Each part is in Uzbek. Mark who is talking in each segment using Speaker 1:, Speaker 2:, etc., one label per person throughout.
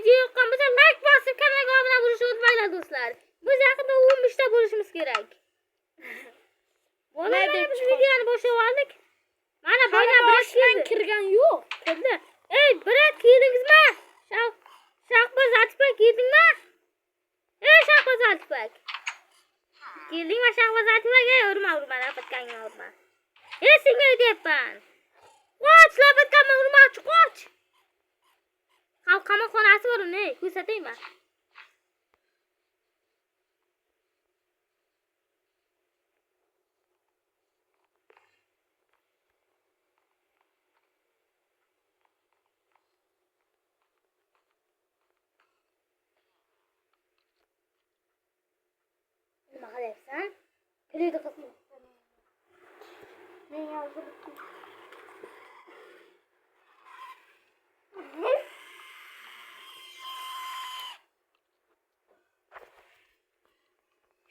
Speaker 1: video yoqqan bo'lsa like bosib kanalga obuna bo'lishni unutmanglar do'stlar. Biz yaqinda 15 ta bo'lishimiz kerak. Bo'lmaydi biz videoni boshlab oldik. Mana boyna boshdan kirgan yo'q. Kirdi. Ey, brat kirdingizmi? Shahboz Atibek kirdingmi? Ey, Shahboz Atibek. Kirdingmi Shahboz Atibek? Ey, urma, lapatkangni urma. Ey, senga deyapman. Qoch, lapatkamni urmoqchi, qoch. Qamoqxonasi bor uni, ko'rsataymi? Nima qilyapsan? Kirdi qizim. Men yozib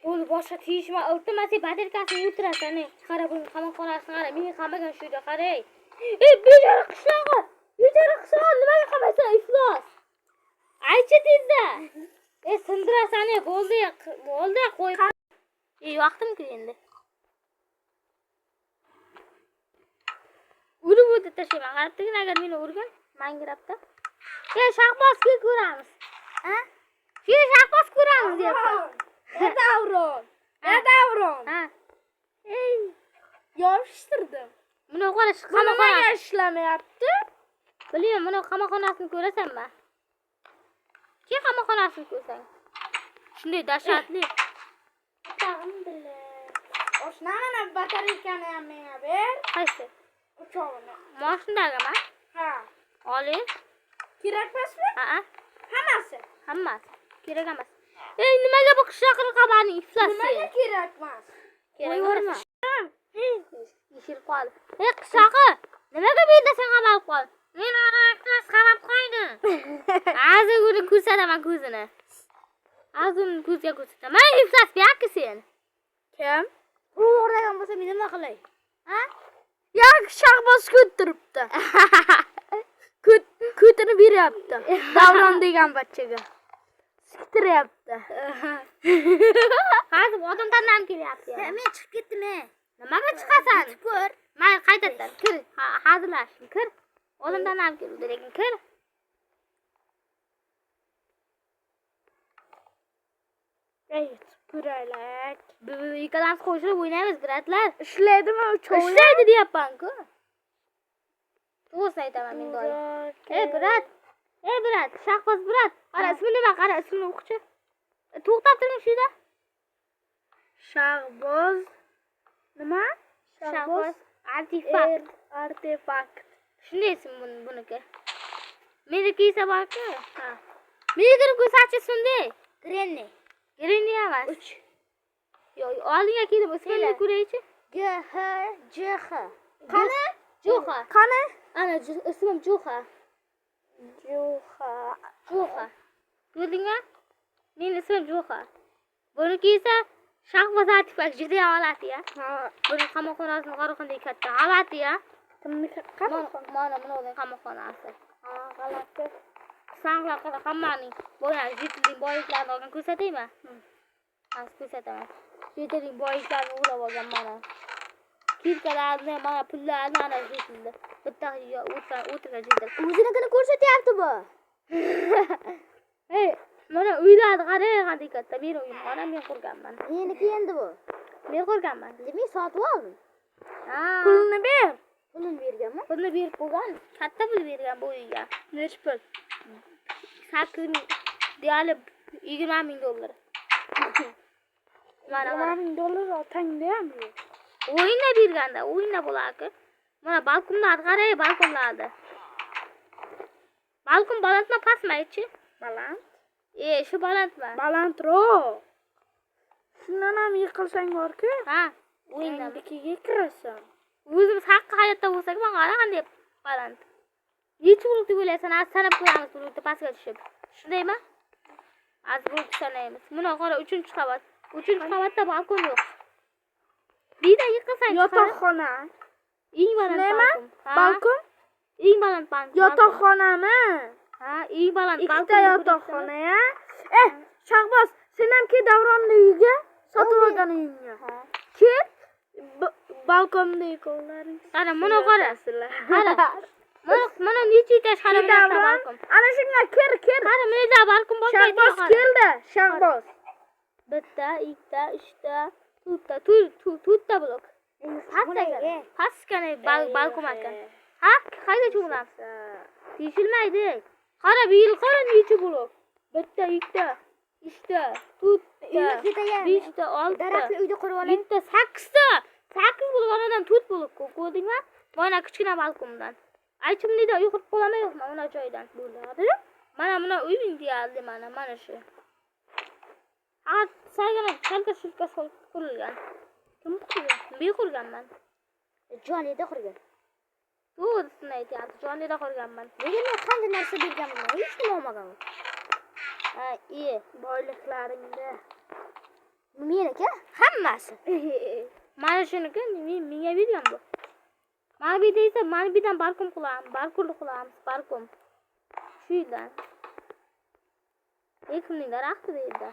Speaker 1: Qo'l boshqa tiyishma, iltimos baterkasini o'tirasan. Qara buni qamoqxonasini qara, meni qamagan shu yerda qaray. Ey, bechora qishlog'i. Bechora qishlog'i nimaga qamaysan, iflos? Aychi tezda. Ey, sindirasan, bo'ldi, qo'y. Ey, vaqtim-ku endi. Urib o'tib tashlayman. Qarabdingmi, agar meni urgan, mangirabda. Ey, Shahboz ko'ramiz. Ha? Shu Shahboz ko'ramiz deyapman. Davron. Ha. Ey, yopishtirdim. Buni qarash, qamoqxonasi ishlamayapti. Bilmayman, buni qamoqxonasini ko'rasanmi? Ke qamoqxonasini ko'rsang. Shunday dahshatli. Alhamdulillah. Oshnamani batareykani ham menga ber. Qaysi? Uchovini. Mashinadagimi? Ha. Oling. Kerakmasmi? Ha. Hammasi. Kerak emas. Ey, nimaga bu qishloqni qabaring, iflos. Nimaga kerakmas? Qo'yaverma. Yishirib qol. Ey, qishloqi, nimaga menda sen qamalib qol? Men oraqas qamab qo'ydim. Hozir uni ko'rsataman ko'zini. Azun ko'zga ko'rsataman. Iflos yo'qki sen. Kim? U o'rnagan bo'lsa men nima qilay? Ha? Yo'q, Shahboz ko'tiribdi. Ko'tini beryapti. Davron degan bachchaga. Siktiryapti. Hozir odamdan ham kelyapti. Men chiqib ketdim. Nimaga chiqasan? Ko'r. Men qaytadan kir. Hazırlash. Kir. Odamdan ham keldi, lekin kir. Ey, ko'raylik. Bu ikkalamiz qo'shilib o'ynaymiz, bratlar. Ishlaydimi uchovini? Ishlaydi deyapman-ku. To'g'ri aytaman men doim. Ey, brat. Shahboz brat. Qara, ismi nima? Qara, ismini o'qichi. To'xtab turing shu yerda. Shahboz nima? Shahboz artefakt. Shunday ism buniki. Meniki esa borku. Ha. Meniki ko'rsatchi shunday. Grenni emas. 3. Yo'q, oldinga kelib ismini ko'raychi. Joxa. Qani? Joxa. Qani? Ana ismim Joxa. Ko'rdingmi? Mening ismim Joxa. Buniki esa Shahboz Atibek juda olati-ya. Ha. Buni qamoqxonasini qanday katta olati-ya. Qamoqxona. Mana buni qamoqxonasi. Ha, g'alati. Sanglar qara hammaning boya yetilning boyliklarini olgan ko'rsataymi? Hozir ko'rsataman. Yetilning boyliklarini o'rab olgan mana. Kirkalarni, mana pullarni ana yetildi. Bitta o'tirgan yetil. O'zinikini ko'rsatyapti bu. Hey, mana uylarni qarang qanday katta. Men uyim qara, men qurganman. Meniki endi bu. Men qurganman. Men sotib oldim. Ha. Pulni ber. Pulni berganmi? Pulni berib qo'ygan. Katta pul bergan bu uyga. Nech pul? 8 ming deyali $20,000. Mana $20,000 otangda ham yo'q. O'yinda berganda, o'yinda bo'lar-ku. Mana balkonlar qarang, balkonlarda. Balkon balandmi, pastmi-chi? Baland. Shu balandmi? Balandroq. Shundan ham yiqilsang bor-ku. Ha, o'yinda bikiga kirasan. O'zimiz haqqi hayotda bo'lsak, men qara qanday baland. Necha bo'lib deb o'ylaysan? Az sanab qo'yamiz bulutni pastga tushib. Shundaymi? Az bulut sanaymiz. Mana qara 3-qavat. 3-qavatda balkon yo'q. Bida yiqilsang yotoqxona. Eng baland balkon. Eng baland balkon. Yotoqxonami? Ha, iyi baland
Speaker 2: Ikkita yotoqxona, ya. Shahboz, sen ham kel Davronni uyiga, sotib olgan uyingga. Kel. Balkonda yig'inglar.
Speaker 1: Qara, mana qara. Qara. Mana necha etash qara balkon.
Speaker 2: Ana shunga kel.
Speaker 1: Qara, menda balkon bor.
Speaker 2: Shahboz keldi, Shahboz.
Speaker 1: Bitta, ikkita, uchta, to'rtta blok. Pastgina balkon ekan. Ha, qayda cho'g'lamiz? Teshilmaydi. Qara, bu yil qara necha blok. Bitta, ikkita, uchta, to'rtta, beshta, oltita.
Speaker 2: Daraxtli uyda qurib oling.
Speaker 1: Bitta, 8ta. 8 blok oradan 4 blok ko'rdingmi? Mana kichkina balkondan. Aychimlikda uy qurib qolaman yo'qmi? Mana joydan bo'ladi. Mana uyim deyaldi mana shu. Ha, sagana kalka shulka qurilgan. Kim qurgan? Men qurganman.
Speaker 2: Jonida qurgan.
Speaker 1: To'g'risini aytyapti. Jonida qurganman.
Speaker 2: Nega men qanday narsa berganman? Hech nima olmagan.
Speaker 1: Ha,
Speaker 2: boyliklaringda. Meniki hammasi.
Speaker 1: Mana shuniki menga bergan bu. Mana bu esa mana bidan balkon qilamiz, balkon. Shu yerdan. Kimning daraxti deydi.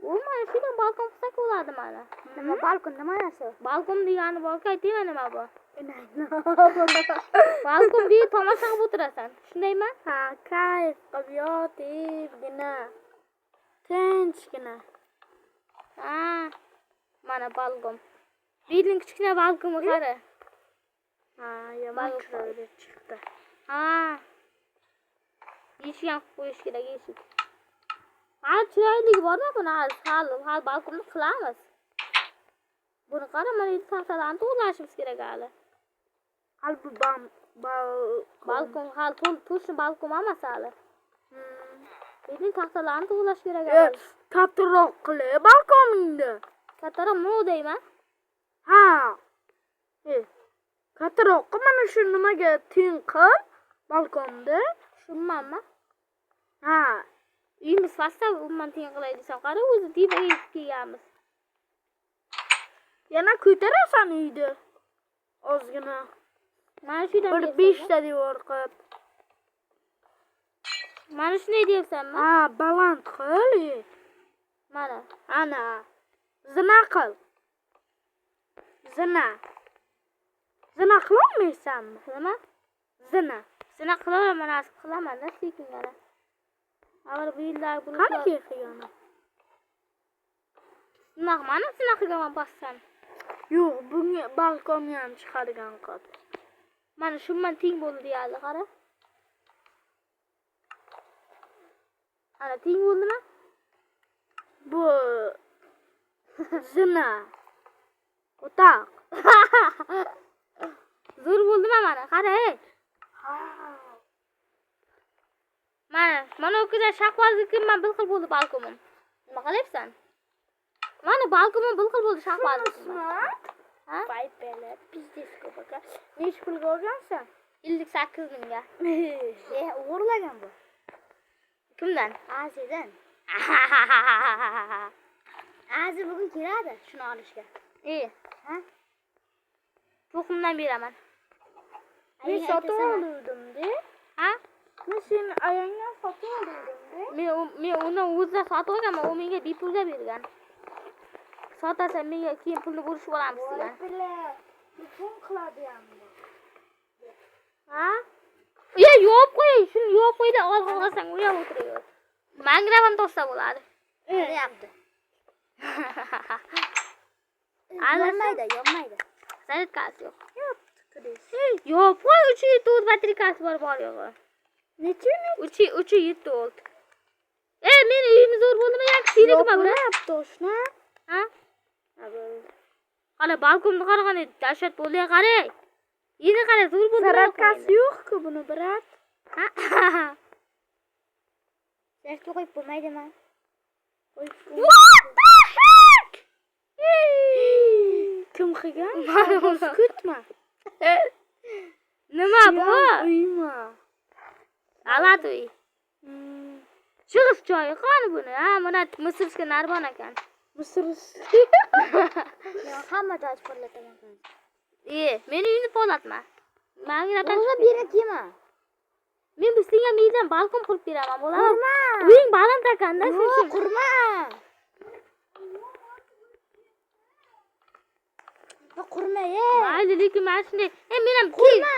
Speaker 1: U mana shundan balkon qilsak bo'ladi mana.
Speaker 2: Nima balkon, nima narsa?
Speaker 1: Balkon degani borki, aytaymi nima bu? Balkon bir tomosha qilib o'tirasan. Shundaymi?
Speaker 2: Ha, kayf qilib yotibgina. Tinchgina.
Speaker 1: Ha, mana balkon. Birning kichkina balkoni qara.
Speaker 2: Ha, yomon chiqdi.
Speaker 1: Ha. Eshik ham qo'yish kerak, eshik. Ha, chiroyli bormi buni? Hal balkonni qilamiz. Buni qara, mana endi taxtalarni to'g'rilashimiz kerak hali.
Speaker 2: Qalbi
Speaker 1: balkon hal to'shni balkon emas hali. Endi taxtalarni to'g'rilash kerak hali.
Speaker 2: Kattaroq qilib balkoningni.
Speaker 1: Kattaroq nima deyman?
Speaker 2: Ha. Kattaroq mana shu nimaga teng qil balkonda.
Speaker 1: Tushunmanmi?
Speaker 2: Ha.
Speaker 1: Uyimiz pastda umuman teng qilay desam, qara o'zi tepaga kelganmiz.
Speaker 2: Yana ko'tarasan uyda. Ozgina.
Speaker 1: Mana shudan
Speaker 2: bir 5 ta devor qilib.
Speaker 1: Mana shunday deyapsanmi?
Speaker 2: Ha, baland qil.
Speaker 1: Mana.
Speaker 2: Ana. Zina qil. Zina qilolmaysanmi?
Speaker 1: Nima? Zina qilaman-da sekingina. Avval bu yillar buni
Speaker 2: qanaqa qilganim?
Speaker 1: Mana zina qilganman pastdan.
Speaker 2: Yo'q, bunga balkonni ham chiqargan qil.
Speaker 1: Mana shu bilan teng bo'ldi deyaldi, qara. Ana teng bo'ldimi?
Speaker 2: Bu zina. O'taq.
Speaker 1: Zo'r bo'ldimi mana? Qara, ey. Mana o'kida shahboznikim men bir xil bo'ldi balkonim. Nima qilyapsan? Mana balkonim bir xil bo'ldi shahboznikim. Ha?
Speaker 2: Paypela, pizdes ko'paka. Nech pulga olgansan?
Speaker 1: 58 mingga.
Speaker 2: O'g'irlagan bu.
Speaker 1: Kimdan?
Speaker 2: Azidan. Azi bugun keladi shuni olishga. Ha?
Speaker 1: To'qimdan beraman.
Speaker 2: Men sotib oldim-de.
Speaker 1: Ha?
Speaker 2: Men seni ayangdan sotib oldim-de.
Speaker 1: Men uni o'zida sotib olganman, u menga bepulga bergan. Sotasan menga keyin pulni bo'lishib olamiz degan.
Speaker 2: Telefon qiladi hamma.
Speaker 1: Ha? Yopib qo'y, shuni yopib qo'yda olg'a olsang u yoq o'tiraver. Mangrab ham to'sta bo'ladi.
Speaker 2: Deyapti. Yonmaydi.
Speaker 1: Zaryadkasi yo'q. Yopib qo'y, 3 volt batareyasi bor yo'q.
Speaker 2: Necha?
Speaker 1: 3 volt. Meni uyimiz zo'r bo'ldimi yoki sirikmi bu?
Speaker 2: To'shna.
Speaker 1: Ha? Qara balkonni qarag'an edi, dahshat bo'ldi, qarang. Yeni qara zo'r bo'ldi.
Speaker 2: Zaryadkasi yo'q-ku buni, brat.
Speaker 1: Ha?
Speaker 2: Zaryadka qo'yib bo'lmaydimi?
Speaker 1: What the heck?
Speaker 2: Kim qilgan? Kutma.
Speaker 1: Nima bu?
Speaker 2: Uyma.
Speaker 1: Alat uy. Chiqish joyi qani buni? Ha, mana Misrga narvon ekan.
Speaker 2: Hamma joy porlataman.
Speaker 1: Meni uyni porlatma. Menga
Speaker 2: O'zi berak yema.
Speaker 1: Men bu senga meydan balkon qurib beraman, bo'ladimi?
Speaker 2: Qurma.
Speaker 1: Uying baland ekanda, shuning uchun.
Speaker 2: Qurma. Qurma,
Speaker 1: Mayli, lekin mana shunday. Men ham
Speaker 2: qurma.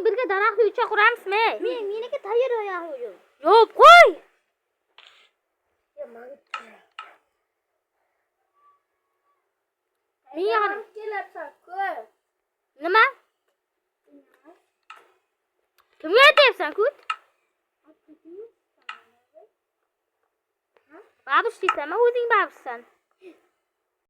Speaker 1: birga daraxtni ucha quramizmi?
Speaker 2: Meniki tayyor oyog'i yo'q.
Speaker 1: Yo'q, qo'y. Men
Speaker 2: Kelapsan, ko'p.
Speaker 1: nima? Kimga aytyapsan, kut? Babush deysanmi, o'zing babussan?